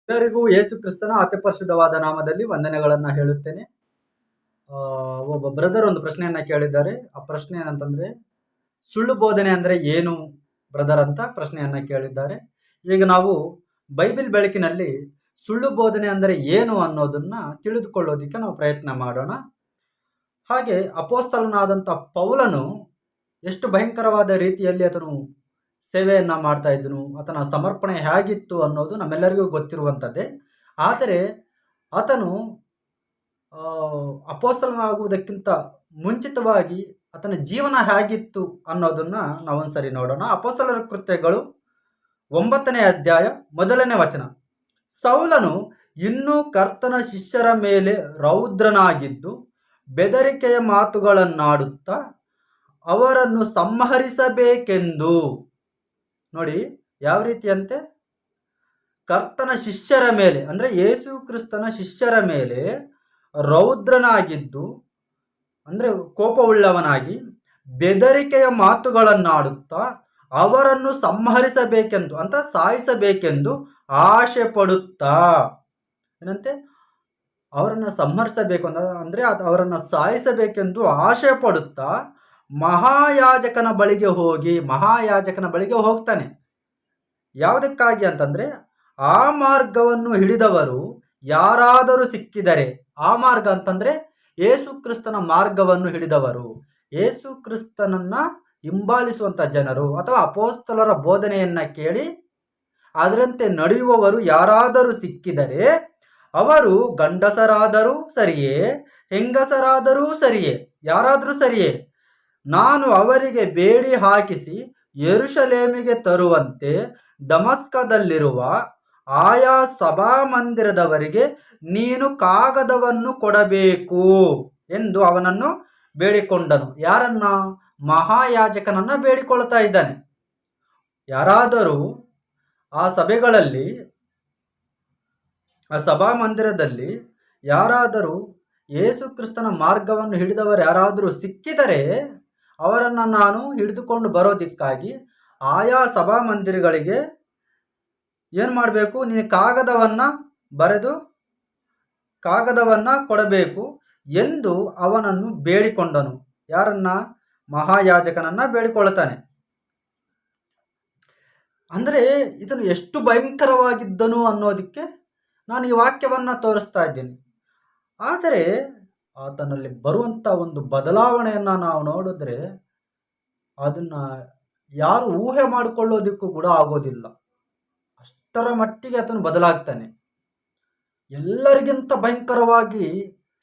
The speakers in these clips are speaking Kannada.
ಎಲ್ಲರಿಗೂ ಯೇಸು ಕ್ರಿಸ್ತನ ಅತಿ ಪರಿಶುದ್ಧವಾದ ನಾಮದಲ್ಲಿ ವಂದನೆಗಳನ್ನ ಹೇಳುತ್ತೇನೆ. ಒಬ್ಬ ಬ್ರದರ್ ಒಂದು ಪ್ರಶ್ನೆಯನ್ನ ಕೇಳಿದ್ದಾರೆ. ಆ ಪ್ರಶ್ನೆ ಏನಂತಂದ್ರೆ, ಸುಳ್ಳು ಬೋಧನೆ ಅಂದ್ರೆ ಏನು ಬ್ರದರ್ ಅಂತ ಪ್ರಶ್ನೆಯನ್ನ ಕೇಳಿದ್ದಾರೆ. ಈಗ ನಾವು ಬೈಬಲ್ ಬೆಳಕಿನಲ್ಲಿ ಸುಳ್ಳು ಬೋಧನೆ ಅಂದರೆ ಏನು ಅನ್ನೋದನ್ನ ತಿಳಿದುಕೊಳ್ಳೋದಿಕ್ಕೆ ನಾವು ಪ್ರಯತ್ನ ಮಾಡೋಣ. ಹಾಗೆ ಅಪೋಸ್ತಲನಾದಂಥ ಪೌಲನು ಎಷ್ಟು ಭಯಂಕರವಾದ ರೀತಿಯಲ್ಲಿ ಆತನು ಸೇವೆಯನ್ನ ಮಾಡ್ತಾ ಇದ್ದನು, ಆತನ ಸಮರ್ಪಣೆ ಹೇಗಿತ್ತು ಅನ್ನೋದು ನಮ್ಮೆಲ್ಲರಿಗೂ ಗೊತ್ತಿರುವಂಥದ್ದೇ. ಆದರೆ ಆತನು ಅಪೋಸ್ತಲನಾಗುವುದಕ್ಕಿಂತ ಮುಂಚಿತವಾಗಿ ಆತನ ಜೀವನ ಹೇಗಿತ್ತು ಅನ್ನೋದನ್ನ ನಾವೊಂದ್ಸರಿ ನೋಡೋಣ. ಅಪೋಸ್ತಲರ ಕೃತ್ಯಗಳು 9ನೇ ಅಧ್ಯಾಯ 1ನೇ ವಚನ. ಸೌಲನು ಇನ್ನೂ ಕರ್ತನ ಶಿಷ್ಯರ ಮೇಲೆ ರೌದ್ರನಾಗಿದ್ದು ಬೆದರಿಕೆಯ ಮಾತುಗಳನ್ನಾಡುತ್ತಾ ಅವರನ್ನು ಸಂಹರಿಸಬೇಕೆಂದು. ನೋಡಿ ಯಾವ ರೀತಿಯಂತೆ, ಕರ್ತನ ಶಿಷ್ಯರ ಮೇಲೆ ಅಂದರೆ ಯೇಸು ಕ್ರಿಸ್ತನ ಶಿಷ್ಯರ ಮೇಲೆ ರೌದ್ರನಾಗಿದ್ದು ಅಂದರೆ ಕೋಪವುಳ್ಳವನಾಗಿ ಬೆದರಿಕೆಯ ಮಾತುಗಳನ್ನಾಡುತ್ತಾ ಅವರನ್ನು ಸಂಹರಿಸಬೇಕೆಂದು ಅಂತ ಸಾಯಿಸಬೇಕೆಂದು ಆಶೆ ಪಡುತ್ತಾ, ಏನಂತೆ ಅವರನ್ನು ಸಂಹರಿಸಬೇಕು ಅಂದರೆ ಅವರನ್ನು ಸಾಯಿಸಬೇಕೆಂದು ಆಶೆ ಪಡುತ್ತಾ ಮಹಾಯಾಜಕನ ಬಳಿಗೆ ಹೋಗ್ತಾನೆ. ಯಾವುದಕ್ಕಾಗಿ ಅಂತಂದ್ರೆ, ಆ ಮಾರ್ಗವನ್ನು ಹಿಡಿದವರು ಯಾರಾದರೂ ಸಿಕ್ಕಿದರೆ, ಆ ಮಾರ್ಗ ಅಂತಂದ್ರೆ ಯೇಸು ಕ್ರಿಸ್ತನ ಮಾರ್ಗವನ್ನು ಹಿಡಿದವರು, ಯೇಸು ಕ್ರಿಸ್ತನನ್ನ ಹಿಂಬಾಲಿಸುವಂತ ಜನರು ಅಥವಾ ಅಪೋಸ್ತಲರ ಬೋಧನೆಯನ್ನ ಕೇಳಿ ಅದರಂತೆ ನಡೆಯುವವರು ಯಾರಾದರೂ ಸಿಕ್ಕಿದರೆ, ಅವರು ಗಂಡಸರಾದರೂ ಸರಿಯೇ ಹೆಂಗಸರಾದರೂ ಸರಿಯೇ ಯಾರಾದರೂ ಸರಿಯೇ, ನಾನು ಅವರಿಗೆ ಬೇಡಿ ಹಾಕಿಸಿ ಯೆರೂಸಲೇಮಿಗೆ ತರುವಂತೆ ದಮಸ್ಕದಲ್ಲಿರುವ ಆಯಾ ಸಭಾಮಂದಿರದವರಿಗೆ ನೀನು ಕಾಗದವನ್ನು ಕೊಡಬೇಕು ಎಂದು ಅವನನ್ನು ಬೇಡಿಕೊಂಡನು. ಯಾರನ್ನ? ಮಹಾಯಾಜಕನನ್ನ ಬೇಡಿಕೊಳ್ತಾ ಇದ್ದಾನೆ. ಯಾರಾದರೂ ಆ ಸಭೆಗಳಲ್ಲಿ, ಆ ಸಭಾಮಂದಿರದಲ್ಲಿ ಯಾರಾದರೂ ಯೇಸು ಕ್ರಿಸ್ತನ ಮಾರ್ಗವನ್ನು ಹಿಡಿದವರು ಯಾರಾದರೂ ಸಿಕ್ಕಿದರೆ ಅವರನ್ನು ನಾನು ಹಿಡಿದುಕೊಂಡು ಬರೋದಕ್ಕಾಗಿ ಆಯಾ ಸಭಾಮಂದಿರಗಳಿಗೆ ಏನು ಮಾಡಬೇಕು, ನೀನು ಕಾಗದವನ್ನು ಕೊಡಬೇಕು ಎಂದು ಅವನನ್ನು ಬೇಡಿಕೊಂಡನು. ಯಾರನ್ನ? ಮಹಾಯಾಜಕನನ್ನ ಬೇಡಿಕೊಳ್ಳುತ್ತಾನೆ. ಅಂದರೆ ಇದನ್ನು ಎಷ್ಟು ಭಯಂಕರವಾಗಿದ್ದನು ಅನ್ನೋದಕ್ಕೆ ನಾನು ಈ ವಾಕ್ಯವನ್ನ ತೋರಿಸ್ತಾ ಇದ್ದೀನಿ. ಆದರೆ ಆತನಲ್ಲಿ ಬರುವಂಥ ಒಂದು ಬದಲಾವಣೆಯನ್ನು ನಾವು ನೋಡಿದ್ರೆ ಅದನ್ನು ಯಾರು ಊಹೆ ಮಾಡಿಕೊಳ್ಳೋದಕ್ಕೂ ಕೂಡ ಆಗೋದಿಲ್ಲ. ಅಷ್ಟರ ಮಟ್ಟಿಗೆ ಆತನು ಬದಲಾಗ್ತಾನೆ. ಎಲ್ಲರಿಗಿಂತ ಭಯಂಕರವಾಗಿ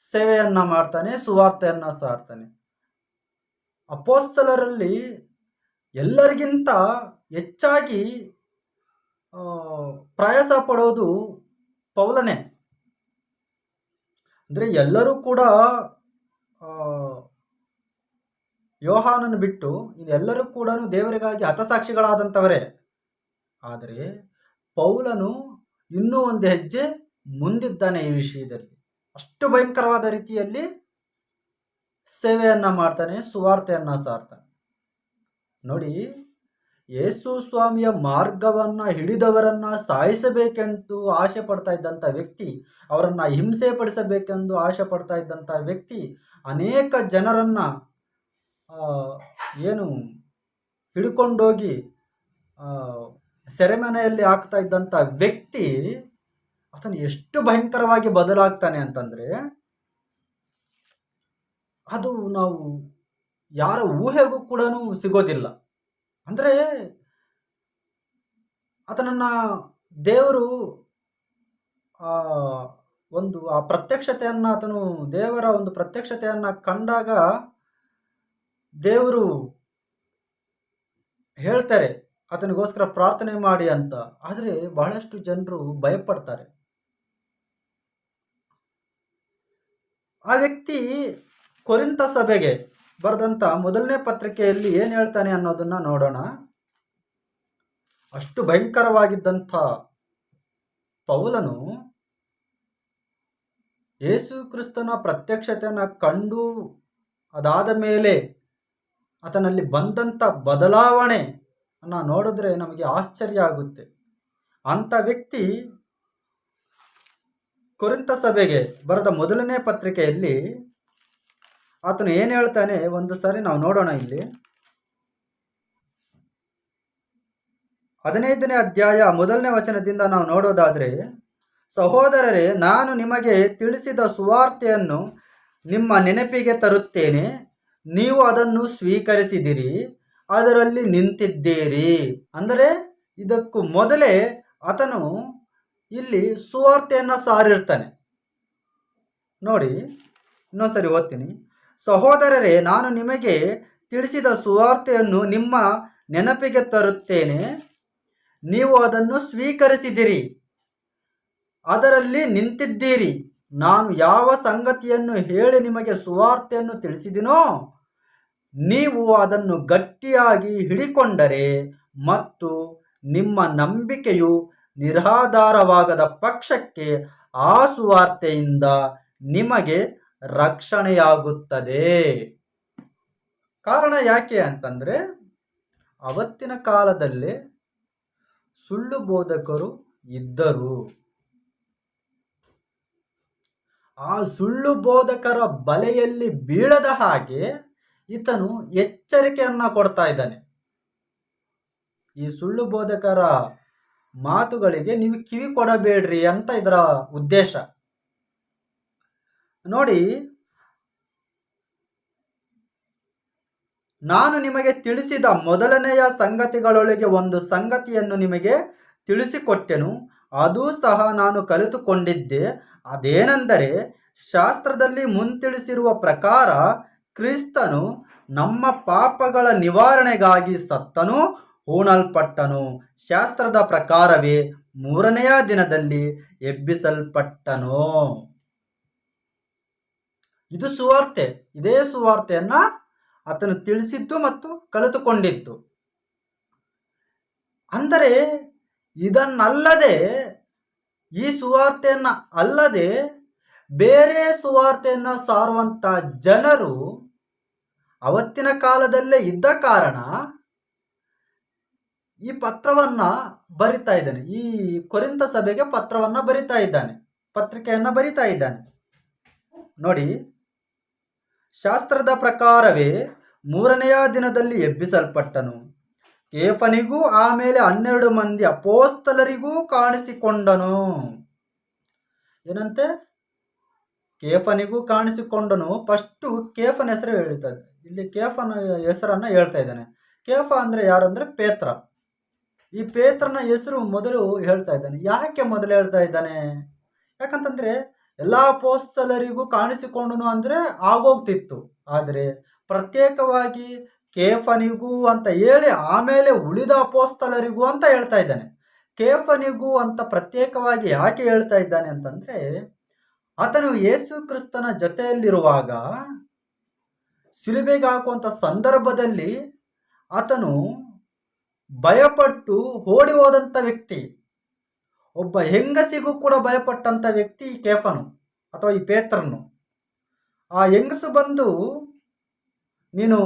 ಸೇವೆಯನ್ನ ಮಾಡ್ತಾನೆ, ಸುವಾರ್ತೆಯನ್ನ ಸಾರ್ತಾನೆ. ಅಪೋಸ್ತಲರಲ್ಲಿ ಎಲ್ಲರಿಗಿಂತ ಹೆಚ್ಚಾಗಿ ಪ್ರಯಾಸ ಪಡೋದು ಪೌಲನೇ. ಅಂದರೆ ಎಲ್ಲರೂ ಕೂಡ ಯೋಹಾನನ್ನು ಬಿಟ್ಟು ಎಲ್ಲರೂ ಕೂಡ ದೇವರಿಗಾಗಿ ಹತಸಾಕ್ಷಿಗಳಾದಂಥವರೇ. ಆದರೆ ಪೌಲನು ಇನ್ನೂ ಒಂದು ಹೆಜ್ಜೆ ಮುಂದಿದ್ದಾನೆ ಈ ವಿಷಯದಲ್ಲಿ. ಅಷ್ಟು ಭಯಂಕರವಾದ ರೀತಿಯಲ್ಲಿ ಸೇವೆಯನ್ನ ಮಾಡ್ತಾನೆ, ಸುವಾರ್ತೆಯನ್ನ ಸಾರ್ತಾನೆ. ನೋಡಿ, ಯೇಸು ಸ್ವಾಮಿಯ ಮಾರ್ಗವನ್ನ ಹಿಡಿದವರನ್ನ ಸಾಯಿಸಬೇಕೆಂದು ಆಸೆ ಪಡ್ತಾ ಇದ್ದಂಥ ವ್ಯಕ್ತಿ, ಅವರನ್ನ ಹಿಂಸೆ ಪಡಿಸಬೇಕೆಂದು ಆಸೆ ಪಡ್ತಾ ಇದ್ದಂಥ ವ್ಯಕ್ತಿ, ಅನೇಕ ಜನರನ್ನ ಏನು ಹಿಡ್ಕೊಂಡೋಗಿ ಸೆರೆಮನೆಯಲ್ಲಿ ಹಾಕ್ತಾ ಇದ್ದಂಥ ವ್ಯಕ್ತಿ, ಆತನು ಎಷ್ಟು ಭಯಂಕರವಾಗಿ ಬದಲಾಗ್ತಾನೆ ಅಂತಂದ್ರೆ ಅದು ನಾವು ಯಾರ ಊಹೆಗೂ ಕೂಡ ಸಿಗೋದಿಲ್ಲ. ಅಂದರೆ ಆತನನ್ನ ದೇವರು ಆ ಪ್ರತ್ಯಕ್ಷತೆಯನ್ನ ದೇವರ ಒಂದು ಪ್ರತ್ಯಕ್ಷತೆಯನ್ನ ಕಂಡಾಗ ದೇವರು ಹೇಳ್ತಾರೆ ಆತನಿಗೋಸ್ಕರ ಪ್ರಾರ್ಥನೆ ಮಾಡಿ ಅಂತ. ಆದರೆ ಬಹಳಷ್ಟು ಜನರು ಭಯಪಡ್ತಾರೆ. ಆ ವ್ಯಕ್ತಿ ಕೊರಿಂಥ ಸಭೆಗೆ ಬರೆದಂತ 1ನೇ ಪತ್ರಿಕೆಯಲ್ಲಿ ಏನು ಹೇಳ್ತಾನೆ ಅನ್ನೋದನ್ನ ನೋಡೋಣ. ಅಷ್ಟು ಭಯಂಕರವಾಗಿದ್ದಂಥ ಪೌಲನು ಯೇಸು ಕ್ರಿಸ್ತನ ಪ್ರತ್ಯಕ್ಷತೆಯನ್ನು ಕಂಡು ಅದಾದ ಮೇಲೆ ಆತನಲ್ಲಿ ಬಂದಂಥ ಬದಲಾವಣೆ ನೋಡಿದ್ರೆ ನಮಗೆ ಆಶ್ಚರ್ಯ ಆಗುತ್ತೆ. ಅಂಥ ವ್ಯಕ್ತಿ ಕೊರಿಂಥ ಸಭೆಗೆ ಬರೆದ ಮೊದಲನೇ ಪತ್ರಿಕೆಯಲ್ಲಿ ಆತನು ಏನು ಹೇಳ್ತಾನೆ ಒಂದು ಸಾರಿ ನಾವು ನೋಡೋಣ. ಇಲ್ಲಿ 15ನೇ ಅಧ್ಯಾಯ 1ನೇ ವಚನದಿಂದ ನಾವು ನೋಡೋದಾದರೆ, ಸಹೋದರರೇ, ನಾನು ನಿಮಗೆ ತಿಳಿಸಿದ ಸುವಾರ್ತೆಯನ್ನು ನಿಮ್ಮ ನೆನಪಿಗೆ ತರುತ್ತೇನೆ. ನೀವು ಅದನ್ನು ಸ್ವೀಕರಿಸಿದಿರಿ, ಅದರಲ್ಲಿ ನಿಂತಿದ್ದೀರಿ. ಅಂದರೆ ಇದಕ್ಕೂ ಮೊದಲೇ ಆತನು ಇಲ್ಲಿ ಸುವಾರ್ತೆಯನ್ನು ಸಾರಿರ್ತಾನೆ. ನೋಡಿ, ಇನ್ನೊಂದ್ಸರಿ ಓದ್ತೀನಿ. ಸಹೋದರರೇ, ನಾನು ನಿಮಗೆ ತಿಳಿಸಿದ ಸುವಾರ್ತೆಯನ್ನು ನಿಮ್ಮ ನೆನಪಿಗೆ ತರುತ್ತೇನೆ. ನೀವು ಅದನ್ನು ಸ್ವೀಕರಿಸಿದಿರಿ, ಅದರಲ್ಲಿ ನಿಂತಿದ್ದೀರಿ. ನಾನು ಯಾವ ಸಂಗತಿಯನ್ನು ಹೇಳಿ ನಿಮಗೆ ಸುವಾರ್ತೆಯನ್ನು ತಿಳಿಸಿದಿನೋ ನೀವು ಅದನ್ನು ಗಟ್ಟಿಯಾಗಿ ಹಿಡಿಕೊಂಡರೆ ಮತ್ತು ನಿಮ್ಮ ನಂಬಿಕೆಯು ನಿರಾಧಾರವಾಗದ ಪಕ್ಷಕ್ಕೆ ಆ ಸುವಾರ್ತೆಯಿಂದ ನಿಮಗೆ ರಕ್ಷಣೆಯಾಗುತ್ತದೆ. ಕಾರಣ ಯಾಕೆ ಅಂತಂದರೆ, ಅವತ್ತಿನ ಕಾಲದಲ್ಲಿ ಸುಳ್ಳು ಬೋಧಕರು ಇದ್ದರು. ಆ ಸುಳ್ಳು ಬೋಧಕರ ಬಲೆಯಲ್ಲಿ ಬೀಳದ ಹಾಗೆ ಈತನು ಎಚ್ಚರಿಕೆಯನ್ನ ಕೊಡ್ತಾ ಇದ್ದಾನೆ. ಈ ಸುಳ್ಳು ಬೋಧಕರ ಮಾತುಗಳಿಗೆ ನೀವು ಕಿವಿ ಕೊಡಬೇಡ್ರಿ ಅಂತ ಇದರ ಉದ್ದೇಶ. ನೋಡಿ, ನಾನು ನಿಮಗೆ ತಿಳಿಸಿದ ಮೊದಲನೆಯ ಸಂಗತಿಗಳೊಳಗೆ ಒಂದು ಸಂಗತಿಯನ್ನು ನಿಮಗೆ ತಿಳಿಸಿಕೊಟ್ಟೆನು, ಅದೂ ಸಹ ನಾನು ಕಲಿತುಕೊಂಡಿದ್ದೆ. ಅದೇನೆಂದರೆ, ಶಾಸ್ತ್ರದಲ್ಲಿ ಮುಂತಿಳಿಸಿರುವ ಪ್ರಕಾರ ಕ್ರಿಸ್ತನು ನಮ್ಮ ಪಾಪಗಳ ನಿವಾರಣೆಗಾಗಿ ಸತ್ತನು, ಹೂಣಲ್ಪಟ್ಟನು. ಶಾಸ್ತ್ರದ ಪ್ರಕಾರವೇ 3ನೆಯ ದಿನದಲ್ಲಿ ಎಬ್ಬಿಸಲ್ಪಟ್ಟನು. ಇದು ಸುವಾರ್ತೆ. ಇದೇ ಸುವಾರ್ತೆಯನ್ನ ಆತನು ತಿಳಿಸಿದ್ದು ಮತ್ತು ಕಲಿತುಕೊಂಡಿದ್ದು. ಅಂದರೆ ಇದನ್ನಲ್ಲದೆ, ಈ ಸುವಾರ್ತೆಯನ್ನ ಅಲ್ಲದೆ ಬೇರೆ ಸುವಾರ್ತೆಯನ್ನ ಸಾರುವಂತ ಜನರು ಅವತ್ತಿನ ಕಾಲದಲ್ಲೇ ಇದ್ದ ಕಾರಣ ಈ ಪತ್ರವನ್ನ ಬರಿತಾ ಇದ್ದಾನೆ. ಈ ಕೊರಿಂಥ ಸಭೆಗೆ ಪತ್ರವನ್ನ ಬರಿತಾ ಇದ್ದಾನೆ, ಪತ್ರಿಕೆಯನ್ನ ಬರಿತಾ ಇದ್ದಾನೆ. ನೋಡಿ, ಶಾಸ್ತ್ರದ ಪ್ರಕಾರವೇ 3ನೆಯ ದಿನದಲ್ಲಿ ಎಬ್ಬಿಸಲ್ಪಟ್ಟನು. ಕೇಫನಿಗೂ ಆಮೇಲೆ 12 ಮಂದಿ ಅಪೋಸ್ತಲರಿಗೂ ಕಾಣಿಸಿಕೊಂಡನು. ಏನಂತೆ? ಕೇಫನಿಗೂ ಕಾಣಿಸಿಕೊಂಡನು. ಫಸ್ಟು ಕೇಫನ ಹೆಸರು ಹೇಳ್ತಾ ಇದೆ. ಇಲ್ಲಿ ಕೇಫನ ಹೆಸರನ್ನ ಹೇಳ್ತಾ ಇದ್ದಾನೆ. ಕೇಫ ಅಂದ್ರೆ ಯಾರಂದ್ರೆ ಪೇತ್ರ. ಈ ಪೇತ್ರನ ಹೆಸರು ಮೊದಲು ಹೇಳ್ತಾ ಇದ್ದಾನೆ. ಯಾಕೆ ಮೊದಲು ಹೇಳ್ತಾ ಇದ್ದಾನೆ? ಯಾಕಂತಂದ್ರೆ ಎಲ್ಲ ಅಪೋಸ್ತಲರಿಗೂ ಕಾಣಿಸಿಕೊಂಡನು ಅಂದ್ರೆ ಆಗೋಗ್ತಿತ್ತು. ಆದರೆ ಪ್ರತ್ಯೇಕವಾಗಿ ಕೇಫನಿಗೂ ಅಂತ ಹೇಳಿ ಆಮೇಲೆ ಉಳಿದ ಅಪೋಸ್ತಲರಿಗೂ ಅಂತ ಹೇಳ್ತಾ ಇದ್ದಾನೆ. ಕೇಫನಿಗೂ ಅಂತ ಪ್ರತ್ಯೇಕವಾಗಿ ಯಾಕೆ ಹೇಳ್ತಾ ಇದ್ದಾನೆ ಅಂತಂದ್ರೆ, ಆತನು ಯೇಸು ಕ್ರಿಸ್ತನ ಜೊತೆಯಲ್ಲಿರುವಾಗ ಶಿಲುಬೆಗೆ ಹಾಕುವಂಥ ಸಂದರ್ಭದಲ್ಲಿ ಆತನು ಭಯಪಟ್ಟು ಓಡಿ ಹೋದಂಥ ವ್ಯಕ್ತಿ. ಒಬ್ಬ ಹೆಂಗಸಿಗೂ ಕೂಡ ಭಯಪಟ್ಟಂಥ ವ್ಯಕ್ತಿ ಈ ಕೇಫನು ಅಥವಾ ಈ ಪೇತ್ರನು. ಆ ಹೆಂಗಸು ಬಂದು, ನೀನು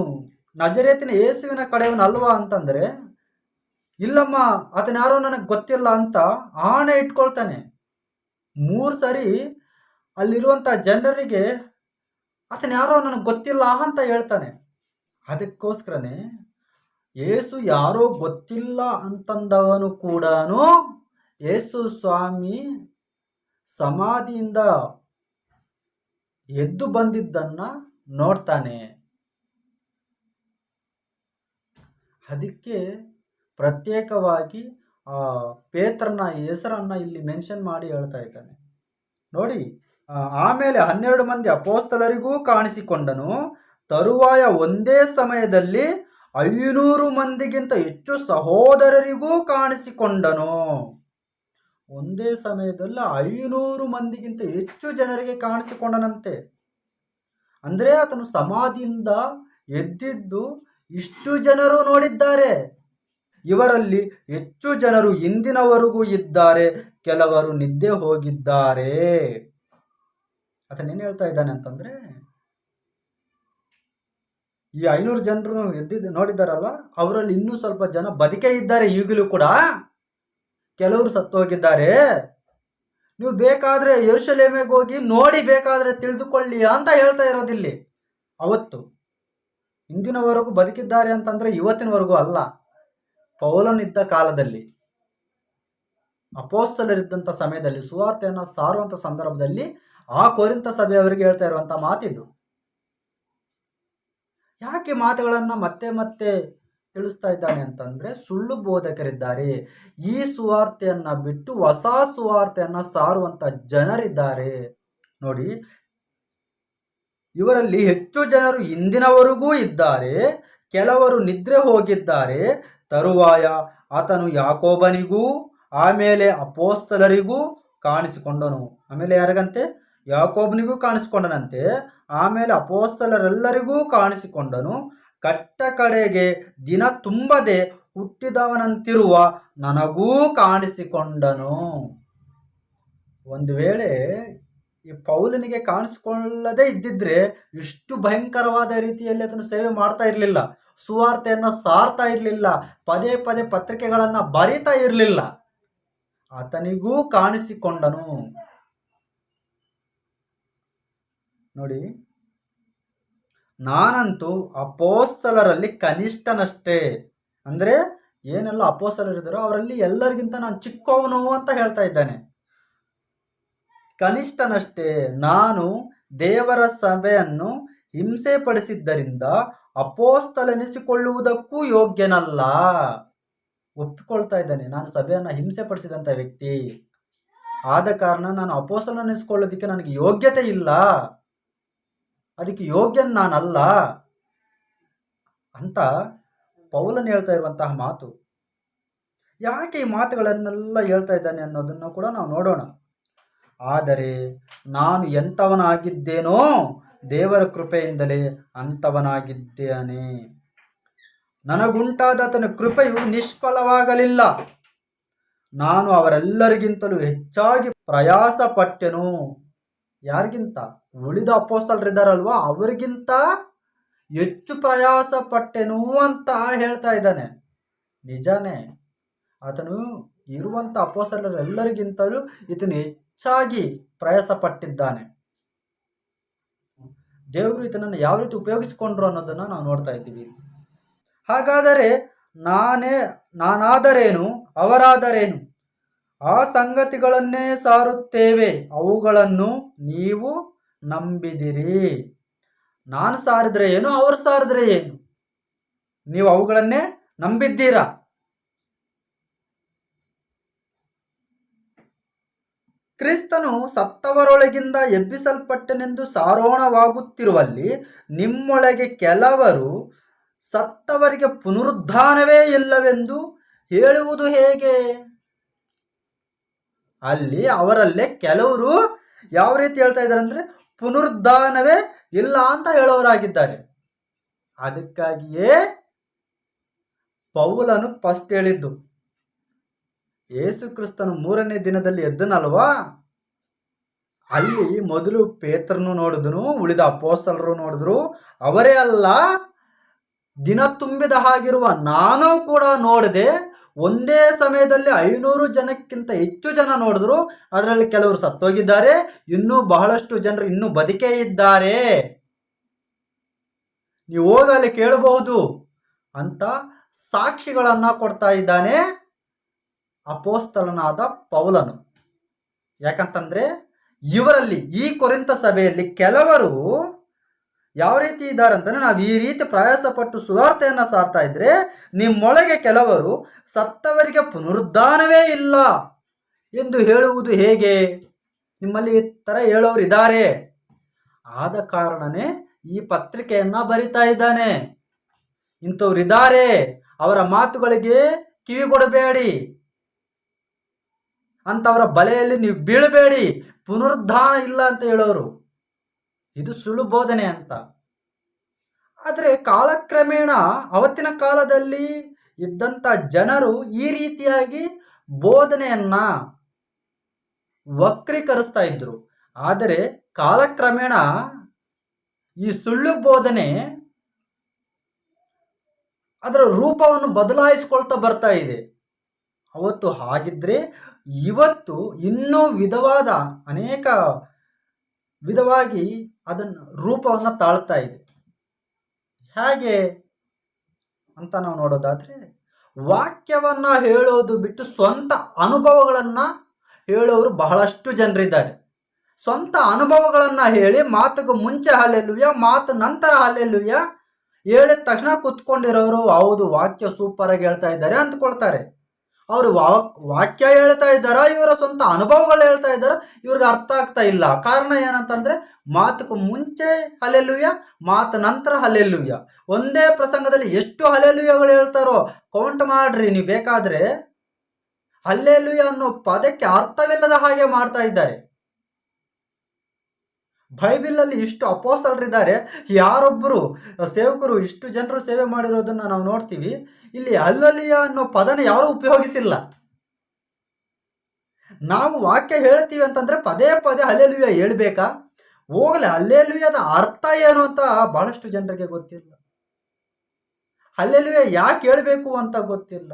ನಜರೇತಿನ ಯೇಸುವಿನ ಕಡೆಯವನಲ್ವಾ ಅಂತಂದರೆ, ಇಲ್ಲಮ್ಮ, ಆತನ ಯಾರೋ ನನಗೆ ಗೊತ್ತಿಲ್ಲ ಅಂತ ಆಣೆ ಇಟ್ಕೊಳ್ತಾನೆ. 3 ಸರಿ ಅಲ್ಲಿರುವಂಥ ಜನರಿಗೆ ಆತನ ಯಾರೋ ನನಗೆ ಗೊತ್ತಿಲ್ಲ ಅಂತ ಹೇಳ್ತಾನೆ. ಅದಕ್ಕೋಸ್ಕರನೇ ಯೇಸು ಯಾರೋ ಗೊತ್ತಿಲ್ಲ ಅಂತಂದವನು ಕೂಡ ಯೇಸು ಸ್ವಾಮಿ ಸಮಾಧಿಯಿಂದ ಎದ್ದು ಬಂದಿದ್ದನ್ನ ನೋಡ್ತಾನೆ. ಅದಕ್ಕೆ ಪ್ರತ್ಯೇಕವಾಗಿ ಆ ಪೇತ್ರನ ಹೆಸರನ್ನ ಇಲ್ಲಿ ಮೆನ್ಷನ್ ಮಾಡಿ ಹೇಳ್ತಾ ಇದ್ದಾನೆ. ನೋಡಿ, ಆಮೇಲೆ 12 ಮಂದಿ ಅಪೋಸ್ತಲರಿಗೂ ಕಾಣಿಸಿಕೊಂಡನು. ತರುವಾಯ ಒಂದೇ ಸಮಯದಲ್ಲಿ 500 ಮಂದಿಗಿಂತ ಹೆಚ್ಚು ಸಹೋದರರಿಗೂ ಕಾಣಿಸಿಕೊಂಡನು. ಒಂದೇ ಸಮಯದಲ್ಲಿ 500 ಮಂದಿಗಿಂತ ಹೆಚ್ಚು ಜನರಿಗೆ ಕಾಣಿಸಿಕೊಂಡನಂತೆ. ಅಂದರೆ ಆತನು ಸಮಾಧಿಯಿಂದ ಎದ್ದಿದ್ದು ಇಷ್ಟು ಜನರು ನೋಡಿದ್ದಾರೆ. ಇವರಲ್ಲಿ ಹೆಚ್ಚು ಜನರು ಇಂದಿನವರೆಗೂ ಇದ್ದಾರೆ, ಕೆಲವರು ನಿದ್ದೆ ಹೋಗಿದ್ದಾರೆ. ಆತನೇನು ಹೇಳ್ತಾ ಇದ್ದಾನೆ ಅಂತಂದ್ರೆ, ಈ 500 ಜನರು ಎದ್ದಿದ್ದು ನೋಡಿದ್ದಾರಲ್ಲ, ಅವರಲ್ಲಿ ಇನ್ನೂ ಸ್ವಲ್ಪ ಜನ ಬದುಕೇ ಇದ್ದಾರೆ ಈಗಲೂ ಕೂಡ. ಕೆಲವರು ಸತ್ತು ಹೋಗಿದ್ದಾರೆ. ನೀವು ಬೇಕಾದರೆ ಯೆರೂಸಲೇಮಿಗೆ ಹೋಗಿ ನೋಡಿ ಬೇಕಾದರೆ ತಿಳಿದುಕೊಳ್ಳಿ ಅಂತ ಹೇಳ್ತಾ ಇರೋದಿಲ್ಲಿ. ಅವತ್ತು ಇಂದಿನವರೆಗೂ ಬದುಕಿದ್ದಾರೆ ಅಂತಂದರೆ ಇವತ್ತಿನವರೆಗೂ ಅಲ್ಲ. ಪೌಲನಿದ್ದ ಕಾಲದಲ್ಲಿ, ಅಪೊಸ್ತಲರಿದ್ದಂಥ ಸಮಯದಲ್ಲಿ, ಸುವಾರ್ತೆಯನ್ನು ಸಾರುವಂಥ ಸಂದರ್ಭದಲ್ಲಿ ಆ ಕೊರಿಂಥ ಸಭೆಯವರಿಗೆ ಹೇಳ್ತಾ ಇರುವಂಥ ಮಾತಿದು. ಯಾಕೆ ಮಾತುಗಳನ್ನು ಮತ್ತೆ ಮತ್ತೆ ತಿಳಿಸ್ತಾ ಇದ್ದಾನೆ ಅಂತಂದರೆ, ಸುಳ್ಳು ಬೋಧಕರಿದ್ದಾರೆ. ಈ ಸುವಾರ್ತೆಯನ್ನು ಬಿಟ್ಟು ಹೊಸ ಸುವಾರ್ತೆಯನ್ನು ಸಾರುವಂಥ ಜನರಿದ್ದಾರೆ. ನೋಡಿ, ಇವರಲ್ಲಿ ಹೆಚ್ಚು ಜನರು ಇಂದಿನವರೆಗೂ ಇದ್ದಾರೆ, ಕೆಲವರು ನಿದ್ರೆ ಹೋಗಿದ್ದಾರೆ. ತರುವಾಯ ಆತನು ಯಾಕೋಬನಿಗೂ ಆಮೇಲೆ ಅಪೊಸ್ತಲರಿಗೂ ಕಾಣಿಸಿಕೊಂಡನು. ಆಮೇಲೆ ಯಾರಿಗಂತೆ? ಯಾಕೋಬನಿಗೂ ಕಾಣಿಸಿಕೊಂಡನಂತೆ. ಆಮೇಲೆ ಅಪೊಸ್ತಲರೆಲ್ಲರಿಗೂ ಕಾಣಿಸಿಕೊಂಡನು. ಕಟ್ಟ ಕಡೆಗೆ ದಿನ ತುಂಬದೆ ಹುಟ್ಟಿದವನಂತಿರುವ ನನಗೂ ಕಾಣಿಸಿಕೊಂಡನು. ಒಂದು ವೇಳೆ ಈ ಪೌಲನಿಗೆ ಕಾಣಿಸಿಕೊಳ್ಳದೇ ಇದ್ದಿದ್ರೆ ಇಷ್ಟು ಭಯಂಕರವಾದ ರೀತಿಯಲ್ಲಿ ಅದನ್ನು ಸೇವೆ ಮಾಡ್ತಾ ಇರಲಿಲ್ಲ, ಸುವಾರ್ತೆಯನ್ನು ಸಾರ್ತಾ ಇರಲಿಲ್ಲ, ಪದೇ ಪದೇ ಪತ್ರಿಕೆಗಳನ್ನು ಬರೀತಾ ಇರಲಿಲ್ಲ. ಆತನಿಗೂ ಕಾಣಿಸಿಕೊಂಡನು. ನೋಡಿ, ನಾನಂತೂ ಅಪೊಸ್ತಲರಲ್ಲಿ ಕನಿಷ್ಠನಷ್ಟೇ. ಅಂದರೆ ಏನೆಲ್ಲ ಅಪೊಸ್ತಲರಿದ್ದಾರೋ ಅವರಲ್ಲಿ ಎಲ್ಲರಿಗಿಂತ ನಾನು ಚಿಕ್ಕವನು ಅಂತ ಹೇಳ್ತಾ ಇದ್ದಾನೆ. ಕನಿಷ್ಠನಷ್ಟೇ. ನಾನು ದೇವರ ಸಭೆಯನ್ನು ಹಿಂಸೆ ಪಡಿಸಿದ್ದರಿಂದ ಅಪೊಸ್ತಲೆನಿಸಿಕೊಳ್ಳುವುದಕ್ಕೂ ಯೋಗ್ಯನಲ್ಲ. ಒಪ್ಪಿಕೊಳ್ತಾ ಇದ್ದಾನೆ, ನಾನು ಸಭೆಯನ್ನು ಹಿಂಸೆ ಪಡಿಸಿದಂಥ ವ್ಯಕ್ತಿ, ಆದ ಕಾರಣ ನಾನು ಅಪೊಸ್ತಲನೆನಿಸಿಕೊಳ್ಳೋದಕ್ಕೆ ನನಗೆ ಯೋಗ್ಯತೆ ಇಲ್ಲ, ಅದಕ್ಕೆ ಯೋಗ್ಯನ್ ನಾನಲ್ಲ ಅಂತ ಪೌಲನ್ ಹೇಳ್ತಾ ಇರುವಂತಹ ಮಾತು. ಯಾಕೆ ಈ ಮಾತುಗಳನ್ನೆಲ್ಲ ಹೇಳ್ತಾ ಇದ್ದಾನೆ ಅನ್ನೋದನ್ನು ಕೂಡ ನಾವು ನೋಡೋಣ. ಆದರೆ ನಾನು ಎಂಥವನಾಗಿದ್ದೇನೋ ದೇವರ ಕೃಪೆಯಿಂದಲೇ ಅಂಥವನಾಗಿದ್ದೇನೆ. ನನಗುಂಟಾದ ಆತನ ಕೃಪೆಯು ನಿಷ್ಫಲವಾಗಲಿಲ್ಲ. ನಾನು ಅವರೆಲ್ಲರಿಗಿಂತಲೂ ಹೆಚ್ಚಾಗಿ ಪ್ರಯಾಸ ಪಟ್ಟೆನು. ಯಾರಿಗಿಂತ? ಉಳಿದ ಅಪೊಸ್ತಲರಿದ್ದಾರಲ್ವ, ಅವರಿಗಿಂತ ಹೆಚ್ಚು ಪ್ರಯಾಸ ಪಟ್ಟೆನು ಅಂತ ಹೇಳ್ತಾ ಇದ್ದಾನೆ. ನಿಜಾನೇ, ಆತನು ಇರುವಂಥ ಅಪೊಸ್ತಲರೆಲ್ಲರಿಗಿಂತಲೂ ಈತನು ಹೆಚ್ಚಾಗಿ ಪ್ರಯಾಸ ಪಟ್ಟಿದ್ದಾನೆ. ದೇವರು ಈತನನ್ನು ಯಾವ ರೀತಿ ಉಪಯೋಗಿಸಿಕೊಂಡ್ರು ಅನ್ನೋದನ್ನು ನಾವು ನೋಡ್ತಾ ಇದ್ದೀವಿ. ಹಾಗಾದರೆ ನಾನಾದರೇನು, ಅವರಾದರೇನು? ಆ ಸಂಗತಿಗಳನ್ನೇ ಸಾರುತ್ತೇವೆ, ಅವುಗಳನ್ನು ನೀವು ನಂಬಿದಿರಿ. ನಾನು ಸಾರಿದ್ರೆ ಏನು, ಅವರು ಸಾರಿದ್ರೆ ಏನು? ನೀವು ಅವುಗಳನ್ನೇ ನಂಬಿದ್ದೀರಾ. ಕ್ರಿಸ್ತನು ಸತ್ತವರೊಳಗಿಂದ ಎಬ್ಬಿಸಲ್ಪಟ್ಟನೆಂದು ಸಾರೋಣವಾಗುತ್ತಿರುವಲ್ಲಿ ನಿಮ್ಮೊಳಗೆ ಕೆಲವರು ಸತ್ತವರಿಗೆ ಪುನರುದ್ಧಾನವೇ ಇಲ್ಲವೆಂದು ಹೇಳುವುದು ಹೇಗೆ? ಅಲ್ಲಿ ಅವರಲ್ಲೇ ಕೆಲವರು ಯಾವ ರೀತಿ ಹೇಳ್ತಾ ಇದ್ದಾರೆ ಅಂದರೆ, ಪುನರುದ್ಧಾನವೇ ಇಲ್ಲ ಅಂತ ಹೇಳೋರಾಗಿದ್ದಾರೆ. ಅದಕ್ಕಾಗಿಯೇ ಪೌಲನು ಫಸ್ಟ್ ಹೇಳಿದ್ದು, ಯೇಸು ಕ್ರಿಸ್ತನು 3ನೇ ದಿನದಲ್ಲಿ ಎದ್ದನಲ್ವಾ, ಅಲ್ಲಿ ಮೊದಲು ಪೇತ್ರನು ನೋಡಿದನು, ಉಳಿದ ಅಪೊಸ್ತಲರು ನೋಡಿದ್ರು. ಅವರೇ ಅಲ್ಲ, ದಿನ ತುಂಬಿದ ಹಾಗಿರುವ ನಾನು ಕೂಡ ನೋಡಿದೆ. ಒಂದೇ ಸಮಯದಲ್ಲಿ 500 ಜನಕ್ಕಿಂತ ಹೆಚ್ಚು ಜನ ನೋಡಿದ್ರು. ಅದರಲ್ಲಿ ಕೆಲವರು ಸತ್ತೋಗಿದ್ದಾರೆ, ಇನ್ನೂ ಬಹಳಷ್ಟು ಜನರು ಇನ್ನೂ ಬದುಕೇ ಇದ್ದಾರೆ, ನೀವು ಹೋಗಲಿ ಕೇಳಬಹುದು ಅಂತ ಸಾಕ್ಷಿಗಳನ್ನು ಕೊಡ್ತಾ ಇದ್ದಾನೆ ಅಪೊಸ್ತಲನಾದ ಪೌಲನು. ಯಾಕಂತಂದರೆ ಇವರಲ್ಲಿ, ಈ ಕೊರಿಂಥ ಸಭೆಯಲ್ಲಿ ಕೆಲವರು ಯಾವ ರೀತಿ ಇದ್ದಾರೆ ಅಂತಂದರೆ, ನಾವು ಈ ರೀತಿ ಪ್ರಯಾಸಪಟ್ಟು ಸುವಾರ್ತೆಯನ್ನು ಸಾರ್ತಾ ಇದ್ರೆ ನಿಮ್ಮೊಳಗೆ ಕೆಲವರು ಸತ್ತವರಿಗೆ ಪುನರುದ್ಧಾನವೇ ಇಲ್ಲ ಎಂದು ಹೇಳುವುದು ಹೇಗೆ? ನಿಮ್ಮಲ್ಲಿ ಈ ಥರ ಹೇಳೋರು ಇದ್ದಾರೆ, ಆದ ಕಾರಣನೇ ಈ ಪತ್ರಿಕೆಯನ್ನು ಬರಿತಾ ಇದ್ದಾನೆ. ಇಂಥವ್ರಿದ್ದಾರೆ, ಅವರ ಮಾತುಗಳಿಗೆ ಕಿವಿಗೊಡಬೇಡಿ, ಅಂಥವರ ಬಲೆಯಲ್ಲಿ ನೀವು ಬೀಳಬೇಡಿ, ಪುನರುದ್ಧಾನ ಇಲ್ಲ ಅಂತ ಹೇಳೋರು. ಇದು ಸುಳ್ಳು ಬೋಧನೆ ಅಂತ. ಆದರೆ ಕಾಲಕ್ರಮೇಣ ಅವತ್ತಿನ ಕಾಲದಲ್ಲಿ ಇದ್ದಂಥ ಜನರು ಈ ರೀತಿಯಾಗಿ ಬೋಧನೆಯನ್ನ ವಕ್ರೀಕರಿಸ್ತಾ ಇದ್ರು. ಆದರೆ ಕಾಲಕ್ರಮೇಣ ಈ ಸುಳ್ಳು ಬೋಧನೆ ಅದರ ರೂಪವನ್ನು ಬದಲಾಯಿಸ್ಕೊಳ್ತಾ ಬರ್ತಾ ಇದೆ. ಅವತ್ತು ಹಾಗಿದ್ರೆ ಇವತ್ತು ಇನ್ನೂ ಅನೇಕ ವಿಧವಾಗಿ ಅದನ್ನು ರೂಪವನ್ನು ತಾಳ್ತಾ ಇದೆ. ಹೇಗೆ ಅಂತ ನಾವು ನೋಡೋದಾದ್ರೆ, ವಾಕ್ಯವನ್ನ ಹೇಳೋದು ಬಿಟ್ಟು ಸ್ವಂತ ಅನುಭವಗಳನ್ನ ಹೇಳೋರು ಬಹಳಷ್ಟು ಜನರಿದ್ದಾರೆ. ಸ್ವಂತ ಅನುಭವಗಳನ್ನ ಹೇಳಿ ಮಾತಿಗೂ ಮುಂಚೆ ಹಲ್ಲೆಲೂಯ, ಮಾತು ನಂತರ ಹಲ್ಲೆಲೂಯ ಹೇಳಿದ ತಕ್ಷಣ ಕುತ್ಕೊಂಡಿರೋರು ಹೌದು ವಾಕ್ಯ ಸೂಪರ್ ಆಗಿ ಹೇಳ್ತಾ ಇದ್ದಾರೆ ಅಂದ್ಕೊಳ್ತಾರೆ. ಅವರು ವಾಕ್ಯ ಹೇಳ್ತಾ ಇದ್ದಾರ, ಇವರ ಸ್ವಂತ ಅನುಭವಗಳು ಹೇಳ್ತಾ ಇದ್ದಾರ, ಇವ್ರಿಗೆ ಅರ್ಥ ಆಗ್ತಾ ಇಲ್ಲ. ಕಾರಣ ಏನಂತಂದ್ರೆ ಮಾತಕ್ಕೂ ಮುಂಚೆ ಹಲ್ಲೆಲೂಯ, ಮಾತು ನಂತರ ಹಲ್ಲೆಲೂಯ. ಒಂದೇ ಪ್ರಸಂಗದಲ್ಲಿ ಎಷ್ಟು ಹಲ್ಲೆಲೂಯಗಳು ಹೇಳ್ತಾರೋ ಕೌಂಟ್ ಮಾಡ್ರಿ ನೀವು ಬೇಕಾದ್ರೆ. ಹಲ್ಲೆಲೂಯ ಅನ್ನೋ ಪದಕ್ಕೆ ಅರ್ಥವಿಲ್ಲದ ಹಾಗೆ ಮಾಡ್ತಾ ಇದ್ದಾರೆ. ಬೈಬಲಲ್ಲಿ ಇಷ್ಟು ಅಪೋಸ್ತಲರಿದ್ದಾರೆ, ಯಾರೊಬ್ಬರು ಸೇವಕರು ಇಷ್ಟು ಜನರು ಸೇವೆ ಮಾಡಿರೋದನ್ನ ನಾವು ನೋಡ್ತೀವಿ. ಇಲ್ಲಿ ಹಲ್ಲೆಲೂಯ ಅನ್ನೋ ಪದನ ಯಾರೂ ಉಪಯೋಗಿಸಿಲ್ಲ. ನಾವು ವಾಕ್ಯ ಹೇಳ್ತೀವಿ ಅಂತಂದ್ರೆ ಪದೇ ಪದೇ ಹಲ್ಲೆಲೂಯ ಹೇಳ್ಬೇಕಾ? ಹೋಗಲಿ, ಹಲ್ಲೆಲೂಯದ ಅರ್ಥ ಏನು ಅಂತ ಬಹಳಷ್ಟು ಜನರಿಗೆ ಗೊತ್ತಿಲ್ಲ. ಹಲ್ಲೆಲೂಯ ಯಾಕೆ ಹೇಳ್ಬೇಕು ಅಂತ ಗೊತ್ತಿಲ್ಲ.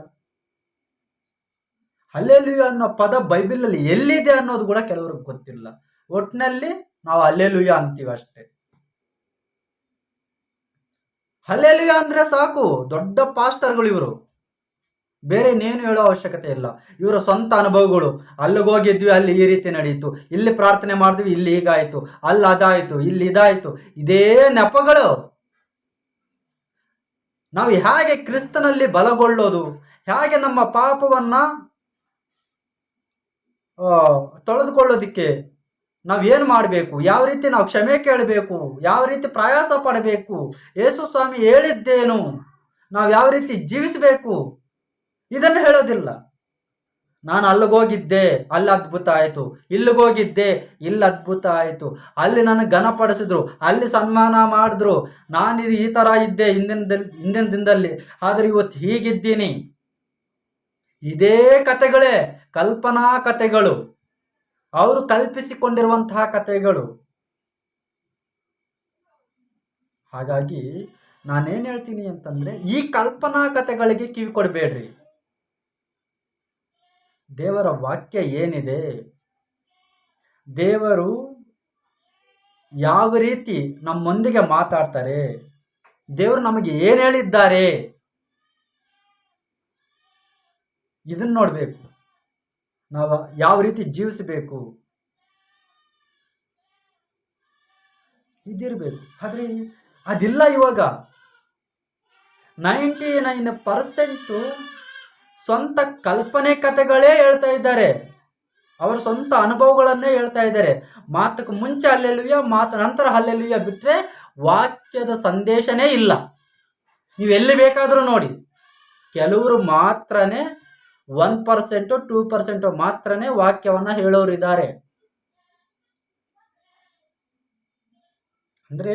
ಹಲ್ಲೆಲೂಯ ಅನ್ನೋ ಪದ ಬೈಬಲಲ್ಲಿ ಎಲ್ಲಿದೆ ಅನ್ನೋದು ಕೂಡ ಕೆಲವ್ರಿಗೆ ಗೊತ್ತಿಲ್ಲ. ಒಟ್ಟಿನಲ್ಲಿ ನಾವು ಹಲ್ಲೆಲೂಯ ಅಂತೀವಿ ಅಷ್ಟೇ. ಹಲ್ಲೆಲೂಯ ಅಂದ್ರೆ ಸಾಕು, ದೊಡ್ಡ ಪಾಸ್ಟರ್ಗಳು ಇವರು. ಬೇರೆ ಇನ್ನೇನು ಹೇಳೋ ಅವಶ್ಯಕತೆ ಇಲ್ಲ. ಇವರ ಸ್ವಂತ ಅನುಭವಗಳು, ಅಲ್ಲಿಗೋಗಿದ್ವಿ ಅಲ್ಲಿ ಈ ರೀತಿ ನಡೀತು, ಇಲ್ಲಿ ಪ್ರಾರ್ಥನೆ ಮಾಡಿದ್ವಿ ಇಲ್ಲಿ ಹೀಗಾಯ್ತು, ಅಲ್ಲಿ ಅದಾಯ್ತು, ಇಲ್ಲಿ ಇದಾಯ್ತು, ಇದೇ ನೆಪಗಳು. ನಾವು ಹೇಗೆ ಕ್ರಿಸ್ತನಲ್ಲಿ ಬಲಗೊಳ್ಳೋದು, ಹೇಗೆ ನಮ್ಮ ಪಾಪವನ್ನ ತೊಳೆದುಕೊಳ್ಳೋದಿಕ್ಕೆ ನಾವೇನು ಮಾಡಬೇಕು, ಯಾವ ರೀತಿ ನಾವು ಕ್ಷಮೆ ಕೇಳಬೇಕು, ಯಾವ ರೀತಿ ಪ್ರಯಾಸ ಪಡಬೇಕು, ಯೇಸು ಸ್ವಾಮಿ ಹೇಳಿದ್ದೇನು, ನಾವು ಯಾವ ರೀತಿ ಜೀವಿಸಬೇಕು, ಇದನ್ನು ಹೇಳೋದಿಲ್ಲ. ನಾನು ಅಲ್ಲಿಗೋಗಿದ್ದೆ ಅಲ್ಲಿ ಅದ್ಭುತ ಆಯಿತು, ಇಲ್ಲಿಗೋಗಿದ್ದೆ ಇಲ್ಲಿ ಅದ್ಭುತ ಆಯಿತು, ಅಲ್ಲಿ ನನಗೆ ಘನಪಡಿಸಿದ್ರು, ಅಲ್ಲಿ ಸನ್ಮಾನ ಮಾಡಿದ್ರು, ನಾನು ಈ ಥರ ಇದ್ದೆ ಹಿಂದಿನ ದಿನದಲ್ಲಿ, ಆದರೆ ಇವತ್ತು ಹೀಗಿದ್ದೀನಿ. ಇದೇ ಕತೆಗಳೇ, ಕಲ್ಪನಾ ಕತೆಗಳು, ಅವರು ಕಲ್ಪಿಸಿಕೊಂಡಿರುವಂತಹ ಕಥೆಗಳು. ಹಾಗಾಗಿ ನಾನೇನು ಹೇಳ್ತೀನಿ ಅಂತಂದ್ರೆ, ಈ ಕಲ್ಪನಾ ಕಥೆಗಳಿಗೆ ಕಿವಿ ಕೊಡಬೇಡ್ರಿ. ದೇವರ ವಾಕ್ಯ ಏನಿದೆ, ದೇವರು ಯಾವ ರೀತಿ ನಮ್ಮೊಂದಿಗೆ ಮಾತಾಡ್ತಾರೆ, ದೇವರು ನಮಗೆ ಏನು ಹೇಳಿದ್ದಾರೆ, ಇದನ್ನು ನೋಡಬೇಕು. ನಾವು ಯಾವ ರೀತಿ ಜೀವಿಸಬೇಕು ಇದಿರಬೇಕು. ಆದರೆ ಅದಿಲ್ಲ. ಇವಾಗ 99% ಸ್ವಂತ ಕಲ್ಪನೆ ಕಥೆಗಳೇ ಹೇಳ್ತಾ ಇದ್ದಾರೆ, ಅವರ ಸ್ವಂತ ಅನುಭವಗಳನ್ನೇ ಹೇಳ್ತಾ ಇದ್ದಾರೆ. ಮಾತಕ್ಕೆ ಮುಂಚೆ ಹಲ್ಲೆಲೂಯ, ಮಾತು ನಂತರ ಹಲ್ಲೆಲೂಯ ಬಿಟ್ಟರೆ ವಾಕ್ಯದ ಸಂದೇಶನೇ ಇಲ್ಲ. ನೀವು ಎಲ್ಲಿ ಬೇಕಾದರೂ ನೋಡಿ, ಕೆಲವರು ಮಾತ್ರನೇ 1% 2% ಮಾತ್ರನೇ ವಾಕ್ಯವನ್ನ ಹೇಳೋರಿದ್ದಾರೆ. ಅಂದ್ರೆ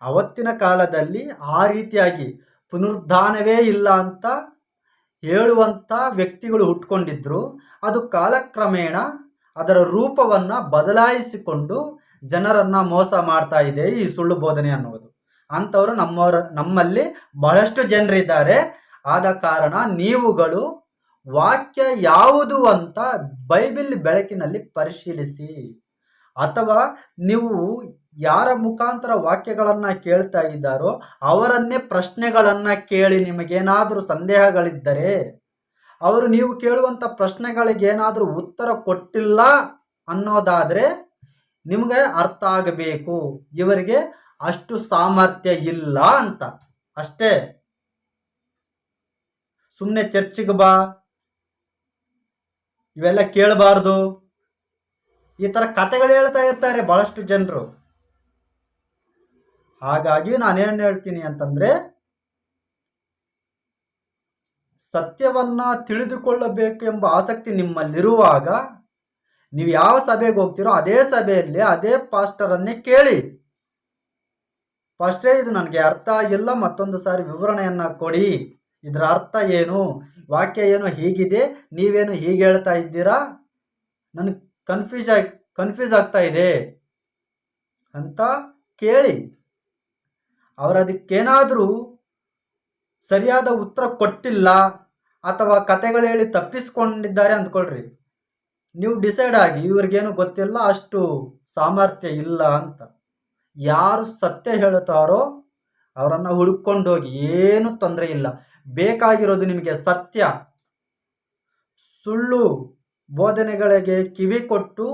ಅವತ್ತಿನ ಕಾಲದಲ್ಲಿ ಆ ರೀತಿಯಾಗಿ ಪುನರುದ್ಧಾನವೇ ಇಲ್ಲ ಅಂತ ಹೇಳುವಂತ ವ್ಯಕ್ತಿಗಳು ಹುಟ್ಕೊಂಡಿದ್ರು. ಅದು ಕಾಲಕ್ರಮೇಣ ಅದರ ರೂಪವನ್ನ ಬದಲಾಯಿಸಿಕೊಂಡು ಜನರನ್ನ ಮೋಸ ಮಾಡ್ತಾ ಇದೆ ಈ ಸುಳ್ಳು ಬೋಧನೆ ಅನ್ನುವುದು. ಅಂಥವರು ನಮ್ಮಲ್ಲಿ ಬಹಳಷ್ಟು ಜನರಿದ್ದಾರೆ. ಆದ ಕಾರಣ ನೀವುಗಳು ವಾಕ್ಯ ಯಾವುದು ಅಂತ ಬೈಬಲ್ ಬೆಳಕಿನಲ್ಲಿ ಪರಿಶೀಲಿಸಿ. ಅಥವಾ ನೀವು ಯಾರ ಮುಖಾಂತರ ವಾಕ್ಯಗಳನ್ನು ಕೇಳ್ತಾ ಇದ್ದಾರೋ ಅವರನ್ನೇ ಪ್ರಶ್ನೆಗಳನ್ನು ಕೇಳಿ. ನಿಮಗೇನಾದರೂ ಸಂದೇಹಗಳಿದ್ದರೆ, ಅವರು ನೀವು ಕೇಳುವಂಥ ಪ್ರಶ್ನೆಗಳಿಗೇನಾದರೂ ಉತ್ತರ ಕೊಟ್ಟಿಲ್ಲ ಅನ್ನೋದಾದರೆ ನಿಮಗೆ ಅರ್ಥ ಆಗಬೇಕು, ಇವರಿಗೆ ಅಷ್ಟು ಸಾಮರ್ಥ್ಯ ಇಲ್ಲ ಅಂತ ಅಷ್ಟೇ. ಸುಮ್ಮನೆ ಚರ್ಚಿಗೆ ಬಾ, ಇವೆಲ್ಲ ಕೇಳಬಾರ್ದು, ಈ ಥರ ಕಥೆಗಳು ಹೇಳ್ತಾ ಇರ್ತಾರೆ ಬಹಳಷ್ಟು ಜನರು. ಹಾಗಾಗಿ ನಾನೇನು ಹೇಳ್ತೀನಿ ಅಂತಂದ್ರೆ, ಸತ್ಯವನ್ನ ತಿಳಿದುಕೊಳ್ಳಬೇಕೆಂಬ ಆಸಕ್ತಿ ನಿಮ್ಮಲ್ಲಿರುವಾಗ ನೀವು ಯಾವ ಸಭೆಗೆ ಹೋಗ್ತೀರೋ ಅದೇ ಸಭೆಯಲ್ಲಿ ಅದೇ ಪಾಸ್ಟರನ್ನೇ ಕೇಳಿ. ಫಸ್ಟೇ ಇದು ನನಗೆ ಅರ್ಥ ಆಗಿಲ್ಲ, ಮತ್ತೊಂದು ಸಾರಿ ವಿವರಣೆಯನ್ನ ಕೊಡಿ, ಇದರ ಅರ್ಥ ಏನು, ವಾಕ್ಯ ಏನು ಹೀಗಿದೆ, ನೀವೇನು ಹೀಗೆ ಹೇಳ್ತಾ ಇದ್ದೀರಾ, ನನಗೆ ಕನ್ಫ್ಯೂಸ್ ಆಗ್ತಾ ಇದೆ ಅಂತ ಕೇಳಿ. ಅವರದಕ್ಕೇನಾದರೂ ಸರಿಯಾದ ಉತ್ತರ ಕೊಟ್ಟಿಲ್ಲ ಅಥವಾ ಕತೆಗಳು ಹೇಳಿ ತಪ್ಪಿಸ್ಕೊಂಡಿದ್ದಾರೆ ಅಂದ್ಕೊಳ್ರಿ, ನೀವು ಡಿಸೈಡ್ ಆಗಿ ಇವ್ರಿಗೇನು ಗೊತ್ತಿಲ್ಲ, ಅಷ್ಟು ಸಾಮರ್ಥ್ಯ ಇಲ್ಲ ಅಂತ. ಯಾರು ಸತ್ಯ ಹೇಳುತ್ತಾರೋ ಅವರನ್ನು ಹುಡುಕೊಂಡೋಗಿ, ಏನು ತೊಂದರೆ ಇಲ್ಲ. ಬೇಕಾಗಿರೋದು ನಿಮಗೆ ಸತ್ಯ. ಸುಳ್ಳು ಬೋಧನೆಗಳಿಗೆ ಕಿವಿ ಕೊಟ್ಟು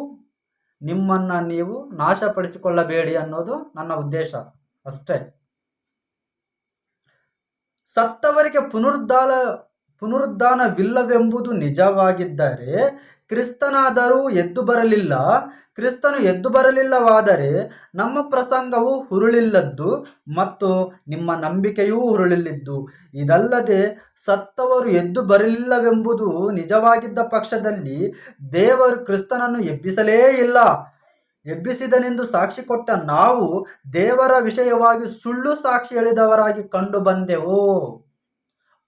ನಿಮ್ಮನ್ನು ನೀವು ನಾಶಪಡಿಸಿಕೊಳ್ಳಬೇಡಿ ಅನ್ನೋದು ನನ್ನ ಉದ್ದೇಶ ಅಷ್ಟೇ. ಸತ್ತವರಿಗೆ ಪುನರುದ್ಧಾನವಿಲ್ಲವೆಂಬುದು ನಿಜವಾಗಿದ್ದರೆ ಕ್ರಿಸ್ತನಾದರೂ ಎದ್ದು ಬರಲಿಲ್ಲ. ಕ್ರಿಸ್ತನು ಎದ್ದು ಬರಲಿಲ್ಲವಾದರೆ ನಮ್ಮ ಪ್ರಸಂಗವು ಹುರುಳಿಲ್ಲದ್ದು ಮತ್ತು ನಿಮ್ಮ ನಂಬಿಕೆಯೂ ಹುರುಳಿಲ್ಲಿದ್ದು. ಇದಲ್ಲದೆ ಸತ್ತವರು ಎದ್ದು ಬರಲಿಲ್ಲವೆಂಬುದು ನಿಜವಾಗಿದ್ದ ಪಕ್ಷದಲ್ಲಿ ದೇವರು ಕ್ರಿಸ್ತನನ್ನು ಎಬ್ಬಿಸಲೇ ಇಲ್ಲ. ಎಬ್ಬಿಸಿದನೆಂದು ಸಾಕ್ಷಿ ಕೊಟ್ಟ ನಾವು ದೇವರ ವಿಷಯವಾಗಿ ಸುಳ್ಳು ಸಾಕ್ಷಿ ಹೇಳಿದವರಾಗಿ ಕಂಡು ಬಂದೆವು.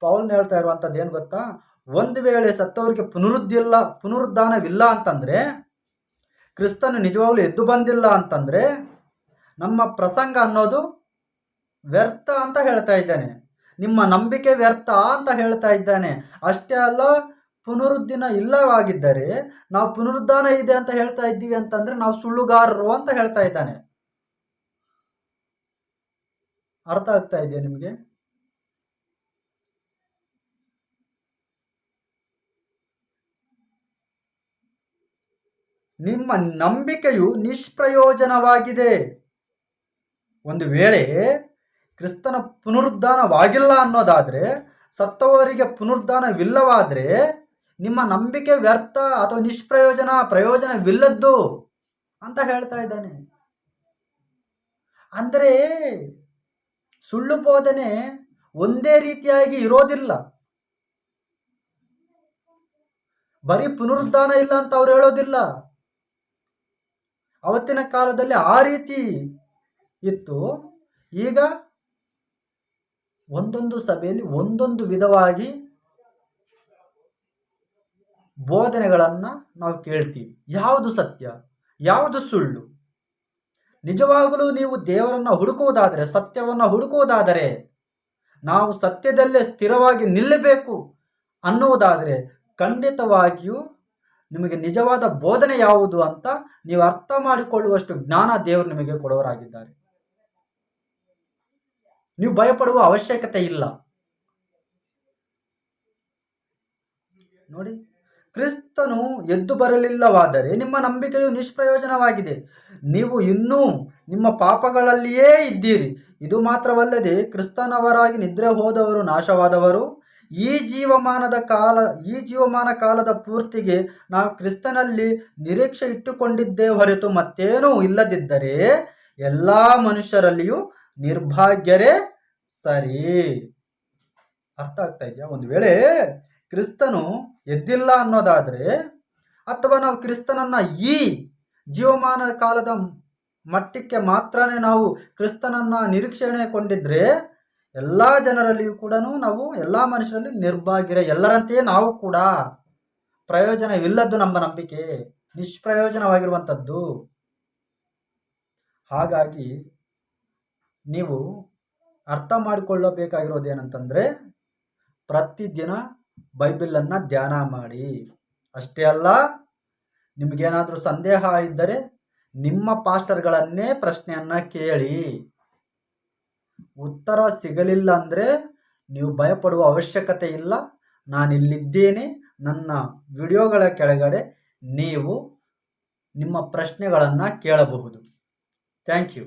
ಪೌಲ್ ಹೇಳ್ತಾ ಇರುವಂಥದ್ದು ಏನು ಗೊತ್ತಾ? ಒಂದು ವೇಳೆ ಸತ್ತವರಿಗೆ ಪುನರುದ್ಧಾನವಿಲ್ಲ ಅಂತಂದರೆ, ಕ್ರಿಸ್ತನು ನಿಜವಾಗ್ಲೂ ಎದ್ದು ಬಂದಿಲ್ಲ ಅಂತಂದರೆ ನಮ್ಮ ಪ್ರಸಂಗ ಅನ್ನೋದು ವ್ಯರ್ಥ ಅಂತ ಹೇಳ್ತಾ ಇದ್ದಾನೆ. ನಿಮ್ಮ ನಂಬಿಕೆ ವ್ಯರ್ಥ ಅಂತ ಹೇಳ್ತಾ ಇದ್ದಾನೆ. ಅಷ್ಟೇ ಅಲ್ಲ, ಪುನರುದ್ಧಾನ ಇಲ್ಲವಾಗಿದ್ದರೆ ನಾವು ಪುನರುದ್ಧಾನ ಇದೆ ಅಂತ ಹೇಳ್ತಾ ಇದ್ದೀವಿ ಅಂತಂದ್ರೆ ನಾವು ಸುಳ್ಳುಗಾರರು ಅಂತ ಹೇಳ್ತಾ ಇದ್ದಾನೆ. ಅರ್ಥ ಆಗ್ತಾ ಇದೆಯಾ ನಿಮಗೆ? ನಿಮ್ಮ ನಂಬಿಕೆಯು ನಿಷ್ಪ್ರಯೋಜನವಾಗಿದೆ. ಒಂದು ವೇಳೆ ಕ್ರಿಸ್ತನ ಪುನರುದ್ಧಾನವಾಗಿಲ್ಲ ಅನ್ನೋದಾದರೆ, ಸತ್ತವರಿಗೆ ಪುನರುದ್ಧಾನವಿಲ್ಲವಾದರೆ ನಿಮ್ಮ ನಂಬಿಕೆ ವ್ಯರ್ಥ ಅಥವಾ ಪ್ರಯೋಜನವಿಲ್ಲದ್ದು ಅಂತ ಹೇಳ್ತಾ ಇದ್ದಾನೆ. ಅಂದರೆ ಸುಳ್ಳು ಬೋಧನೆ ಒಂದೇ ರೀತಿಯಾಗಿ ಇರೋದಿಲ್ಲ. ಬರೀ ಪುನರುದ್ಧಾನ ಇಲ್ಲ ಅಂತ ಅವ್ರು ಹೇಳೋದಿಲ್ಲ. ಅವತ್ತಿನ ಕಾಲದಲ್ಲಿ ಆ ರೀತಿ ಇತ್ತು. ಈಗ ಒಂದೊಂದು ಸಭೆಯಲ್ಲಿ ಒಂದೊಂದು ವಿಧವಾಗಿ ಬೋಧನೆಗಳನ್ನು ನಾವು ಕೇಳ್ತೀವಿ. ಯಾವುದು ಸತ್ಯ, ಯಾವುದು ಸುಳ್ಳು? ನಿಜವಾಗಲೂ ನೀವು ದೇವರನ್ನು ಹುಡುಕುವುದಾದರೆ, ಸತ್ಯವನ್ನು ಹುಡುಕುವುದಾದರೆ, ನಾವು ಸತ್ಯದಲ್ಲೇ ಸ್ಥಿರವಾಗಿ ನಿಲ್ಲಬೇಕು ಅನ್ನುವುದಾದರೆ ಖಂಡಿತವಾಗಿಯೂ ನಿಮಗೆ ನಿಜವಾದ ಬೋಧನೆ ಯಾವುದು ಅಂತ ನೀವು ಅರ್ಥ ಮಾಡಿಕೊಳ್ಳುವಷ್ಟು ಜ್ಞಾನ ದೇವರು ನಿಮಗೆ ಕೊಡುವರಾಗಿದ್ದಾರೆ. ನೀವು ಭಯಪಡುವ ಅವಶ್ಯಕತೆ ಇಲ್ಲ. ನೋಡಿ, ಕ್ರಿಸ್ತನು ಎದ್ದು ಬರಲಿಲ್ಲವಾದರೆ ನಿಮ್ಮ ನಂಬಿಕೆಯು ನಿಷ್ಪ್ರಯೋಜನವಾಗಿದೆ. ನೀವು ಇನ್ನೂ ನಿಮ್ಮ ಪಾಪಗಳಲ್ಲಿಯೇ ಇದ್ದೀರಿ. ಇದು ಮಾತ್ರವಲ್ಲದೆ ಕ್ರಿಸ್ತನವರಾಗಿ ನಿದ್ರೆ ಹೋದವರು ನಾಶವಾದವರು. ಈ ಜೀವಮಾನ ಕಾಲದ ಪೂರ್ತಿಗೆ ನಾವು ಕ್ರಿಸ್ತನಲ್ಲಿ ನಿರೀಕ್ಷೆ ಇಟ್ಟುಕೊಂಡಿದ್ದೇ ಹೊರತು ಮತ್ತೇನೂ ಇಲ್ಲದಿದ್ದರೆ ಎಲ್ಲ ಮನುಷ್ಯರಲ್ಲಿಯೂ ನಿರ್ಭಾಗ್ಯರೇ ಸರಿ. ಅರ್ಥ ಆಗ್ತಾ ಇದೆಯಾ? ಒಂದು ವೇಳೆ ಕ್ರಿಸ್ತನು ಎದ್ದಿಲ್ಲ ಅನ್ನೋದಾದರೆ, ಅಥವಾ ನಾವು ಕ್ರಿಸ್ತನನ್ನ ಈ ಜೀವಮಾನ ಕಾಲದ ಮಟ್ಟಕ್ಕೆ ಮಾತ್ರನೇ ನಾವು ಕ್ರಿಸ್ತನನ್ನ ನಿರೀಕ್ಷಣೆ ಕೊಂಡಿದ್ರೆ ಎಲ್ಲ ಜನರಲ್ಲಿಯೂ ಕೂಡ ನಾವು ಎಲ್ಲ ಮನುಷ್ಯರಲ್ಲಿ ನಿರ್ಭಾಗ್ಯರೇ. ಎಲ್ಲರಂತೆಯೇ ನಾವು ಕೂಡ ಪ್ರಯೋಜನವಿಲ್ಲದ್ದು ನಮ್ಮ ನಂಬಿಕೆ, ನಿಷ್ಪ್ರಯೋಜನವಾಗಿರುವಂಥದ್ದು. ಹಾಗಾಗಿ ನೀವು ಅರ್ಥ ಮಾಡಿಕೊಳ್ಳಬೇಕಾಗಿರೋದೇನಂತಂದರೆ, ಪ್ರತಿದಿನ ಬೈಬಲನ್ನು ಧ್ಯಾನ ಮಾಡಿ. ಅಷ್ಟೇ ಅಲ್ಲ, ನಿಮಗೇನಾದರೂ ಸಂದೇಹ ಇದ್ದರೆ ನಿಮ್ಮ ಪಾಸ್ಟರ್ಗಳನ್ನೇ ಪ್ರಶ್ನೆಯನ್ನು ಕೇಳಿ. ಉತ್ತರ ಸಿಗಲಿಲ್ಲ ಅಂದರೆ ನೀವು ಭಯಪಡುವ ಅವಶ್ಯಕತೆ ಇಲ್ಲ. ನಾನಿಲ್ಲಿದ್ದೇನೆ. ನನ್ನ ವಿಡಿಯೋಗಳ ಕೆಳಗಡೆ ನೀವು ನಿಮ್ಮ ಪ್ರಶ್ನೆಗಳನ್ನು ಕೇಳಬಹುದು. Thank you.